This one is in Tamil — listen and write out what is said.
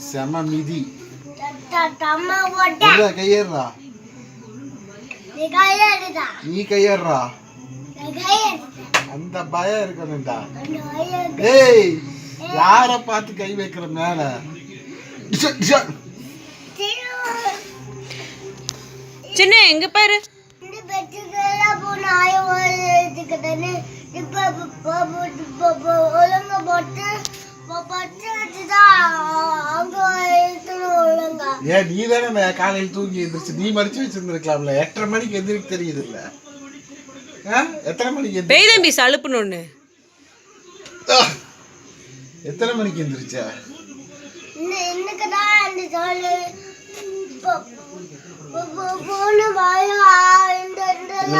செம மிதி. தம்ம கையேறா. நீ கையேறா. அந்த பயம் இருக்கணும்டா. ஏய் யார பார்த்து கை வைக்கிற மேல? சின்ன எங்க பாரு. ஏன் நீ தானே காலையில் தூங்கி எந்திரிச்சு நீ மடிச்சு வச்சிருந்துருக்கலாம்ல. 8:30 மணிக்கு எந்திரிக்க தெரியுது இல்ல? எத்தனை மணிக்கு பெய்தம்பி சலுப்புன்னு எத்தனை மணிக்கு எந்திரிச்ச? இல்ல